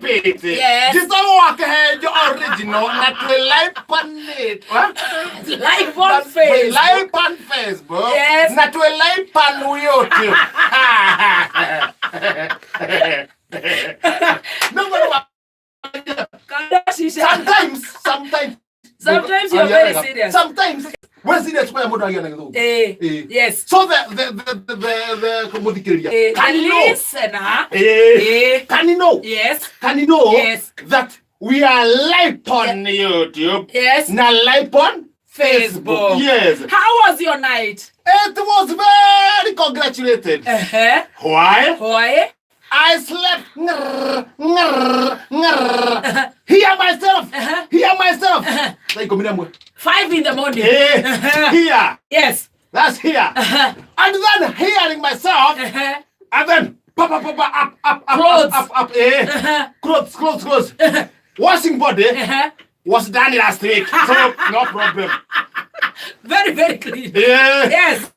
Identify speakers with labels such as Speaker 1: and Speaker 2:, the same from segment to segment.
Speaker 1: repeat.
Speaker 2: Yes.
Speaker 1: This don't work ahead, your original, that will live on it. What?
Speaker 2: Live on Facebook.
Speaker 1: Live on Facebook.
Speaker 2: Yes.
Speaker 1: That will live on YouTube. No, Sometimes
Speaker 2: you're very serious.
Speaker 1: Sometimes we're serious.
Speaker 2: Yes.
Speaker 1: So the
Speaker 2: listener
Speaker 1: can you know?
Speaker 2: Yes.
Speaker 1: Can you know?
Speaker 2: Yes.
Speaker 1: That we are live on YouTube.
Speaker 2: Yes.
Speaker 1: Now live on
Speaker 2: Facebook.
Speaker 1: Yes.
Speaker 2: How was your night?
Speaker 1: It was very congratulated. Why?
Speaker 2: Why?
Speaker 1: I slept. Hear myself. Hear myself.
Speaker 2: 5 in the morning.
Speaker 1: Here.
Speaker 2: Yes.
Speaker 1: That's here. And then hearing myself. And then up. Clothes. Washing body was done last week. So no problem.
Speaker 2: Very, very clean.
Speaker 1: Yeah.
Speaker 2: Yes.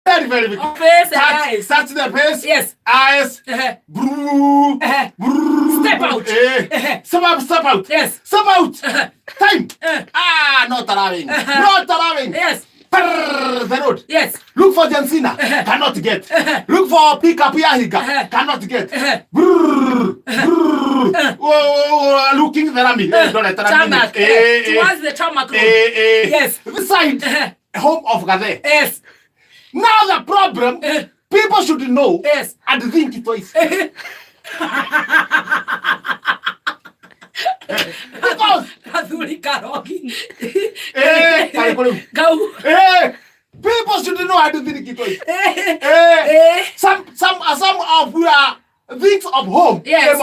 Speaker 1: Very, very big.
Speaker 2: Face and eyes.
Speaker 1: Touch the face.
Speaker 2: Yes.
Speaker 1: Eyes. Brew.
Speaker 2: Step out.
Speaker 1: Step out.
Speaker 2: Yes.
Speaker 1: Step out. Time. Not allowing. Not allowing.
Speaker 2: Yes.
Speaker 1: The road.
Speaker 2: Yes.
Speaker 1: Look for Jensina. Cannot get. Look for Pickup Yahiga. Cannot get. Looking the Rami.
Speaker 2: Tarmac. Towards the tarmac road. Yes.
Speaker 1: This side. Home of Gade.
Speaker 2: Yes.
Speaker 1: Now the problem, people should know
Speaker 2: yes.
Speaker 1: and think twice. Because people should know how to think twice. Some of you are things of home.
Speaker 2: Yes.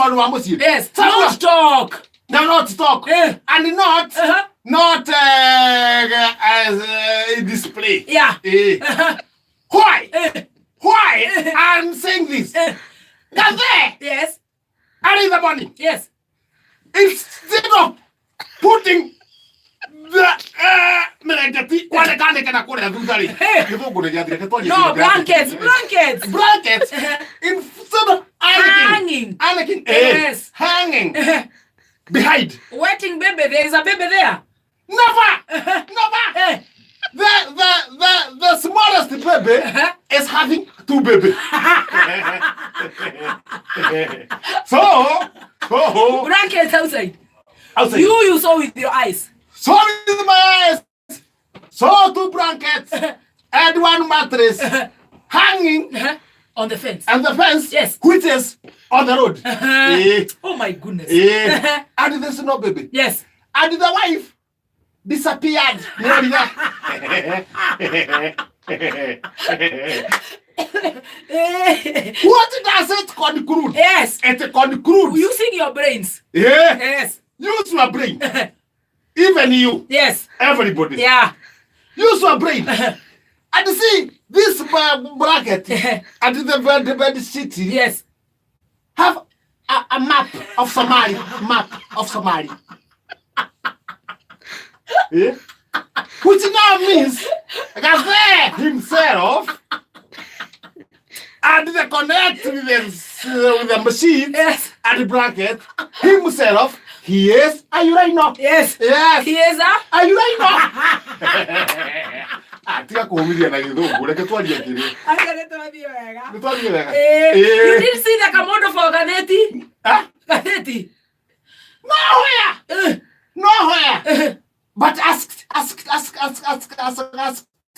Speaker 2: Yes. Not talk.
Speaker 1: No, not talk. And not as display.
Speaker 2: Yeah.
Speaker 1: Why? Why I'm saying this? Because
Speaker 2: yes.
Speaker 1: Early in the morning.
Speaker 2: Yes.
Speaker 1: Instead of putting the no, blankets. Instead of hanging.
Speaker 2: Yes.
Speaker 1: Hanging. Behind.
Speaker 2: Waiting baby. There is a baby there.
Speaker 1: Never. The smallest baby is having 2 babies. so
Speaker 2: blankets outside.
Speaker 1: Outside.
Speaker 2: You saw with your eyes.
Speaker 1: So with my eyes. So 2 blankets and 1 mattress hanging
Speaker 2: on the fence.
Speaker 1: And the fence,
Speaker 2: yes,
Speaker 1: which is on the road.
Speaker 2: Oh my goodness.
Speaker 1: And there's no baby.
Speaker 2: Yes.
Speaker 1: And the wife disappeared. What does it conclude?
Speaker 2: Yes.
Speaker 1: It concludes
Speaker 2: using your brains.
Speaker 1: Yeah.
Speaker 2: Yes.
Speaker 1: Use your brain. Even you.
Speaker 2: Yes.
Speaker 1: Everybody.
Speaker 2: Yeah.
Speaker 1: Use your brain. And see, this bracket and the bed city.
Speaker 2: Yes.
Speaker 1: Have a map of Somalia. Yeah? Which now means Gaze himself and they connect with the machine,
Speaker 2: yes,
Speaker 1: and the bracket himself. He is a urino.
Speaker 2: Yes.
Speaker 1: Yes.
Speaker 2: He is a
Speaker 1: urino. Tia kuhumilia na githungu reke twarie kiri.
Speaker 2: Agere twarie wega.
Speaker 1: Twarie wega.
Speaker 2: You didn't see the Kamodo for Ganeti? Ganeti.
Speaker 1: Nowhere. But ask.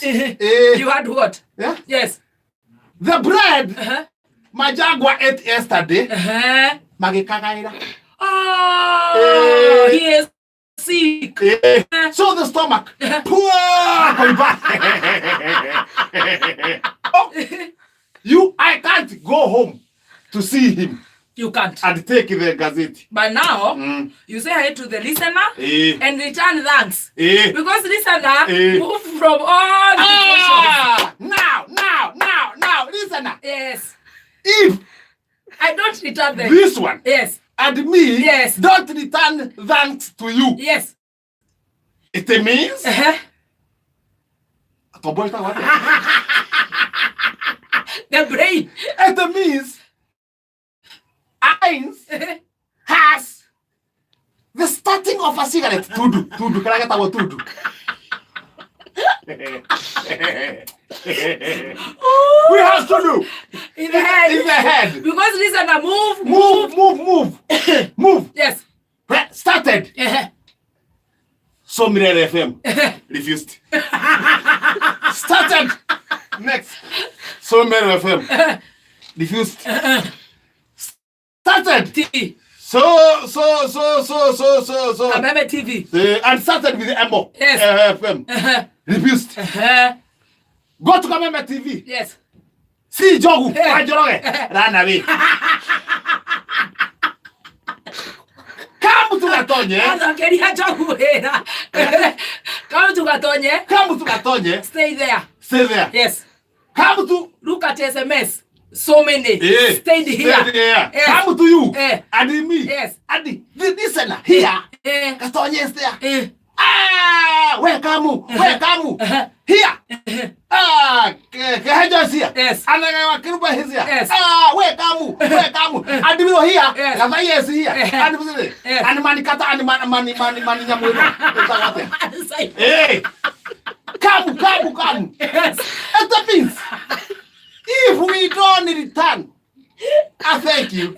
Speaker 2: You had what?
Speaker 1: Yeah?
Speaker 2: Yes.
Speaker 1: The bread my jaguar ate yesterday. Magikagaira.
Speaker 2: Oh, he is sick.
Speaker 1: So the stomach. Poor. I can't go home to see him.
Speaker 2: You can't.
Speaker 1: And take the gazette.
Speaker 2: But now, you say hi to the listener and return thanks. Because listener move from all the
Speaker 1: Now, listener.
Speaker 2: Yes.
Speaker 1: If
Speaker 2: I don't return them.
Speaker 1: This one.
Speaker 2: Yes.
Speaker 1: And me.
Speaker 2: Yes.
Speaker 1: Don't return thanks to you.
Speaker 2: Yes.
Speaker 1: It means.
Speaker 2: The brain.
Speaker 1: It means. Eins of a cigarette. Tudu. Can I get our tudu? We have to do
Speaker 2: in the head.
Speaker 1: In the head.
Speaker 2: Because listener,
Speaker 1: move.
Speaker 2: Yes.
Speaker 1: Started. So Mirror FM refused. Started. Next. So Mirror FM refused. Started.
Speaker 2: TV.
Speaker 1: So.
Speaker 2: Kameme TV.
Speaker 1: And started with the Embo.
Speaker 2: Yes.
Speaker 1: FM. Refused. Go to Kameme TV.
Speaker 2: Yes.
Speaker 1: See Jogu. Ajoroge. Run away. Come to Gatonye.
Speaker 2: Anakeria Jogu hera. Come to Gatonye.
Speaker 1: Come to Gatonye.
Speaker 2: Stay there.
Speaker 1: Stay there.
Speaker 2: Yes.
Speaker 1: Come to.
Speaker 2: Look at SMS. So many. Stay here.
Speaker 1: Yes. Come to you.
Speaker 2: Adi
Speaker 1: me.
Speaker 2: Yes.
Speaker 1: Adi. Listen here. Gatonye is there. Where come? Here. Kehaja is here.
Speaker 2: Yes.
Speaker 1: Anagawa Kiruba is here.
Speaker 2: Yes.
Speaker 1: Where come? And we are here. Gavaya is here. And Manikata and money Yamuno. Hey. Come.
Speaker 2: Yes.
Speaker 1: And that means if we don't return, I thank you.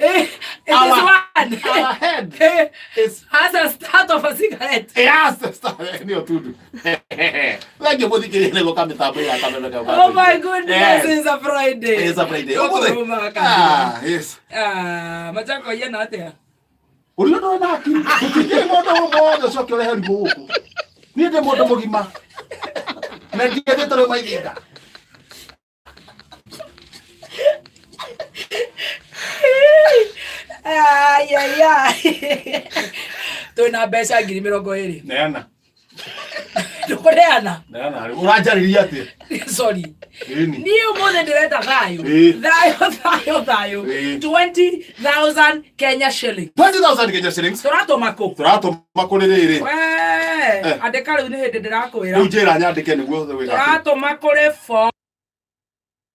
Speaker 2: Our
Speaker 1: head
Speaker 2: has a start of a cigarette.
Speaker 1: Yes, start.
Speaker 2: Oh my goodness, it's a Friday.
Speaker 1: It's a Friday. Yes.
Speaker 2: Machako yena atia.
Speaker 1: Ulio na akili. Tukije modo sio kile hali huko. Ni de modo mogima. Na ndiye tole maiga. Tuna besa ngiri 20.
Speaker 3: Neana.
Speaker 2: Ndukoreana.
Speaker 3: Neana. Urajariria ati.
Speaker 2: Sorry.
Speaker 3: Nini?
Speaker 2: Niyo mone ndireta thayo. Thayo. 20,000 Kenya shillings.
Speaker 3: 20,000 Kenya shillings.
Speaker 2: Turato mako riri. Andika riu ni hindi ndirakwira.
Speaker 3: Ujira nyandike niguo wega.
Speaker 2: Turato mako for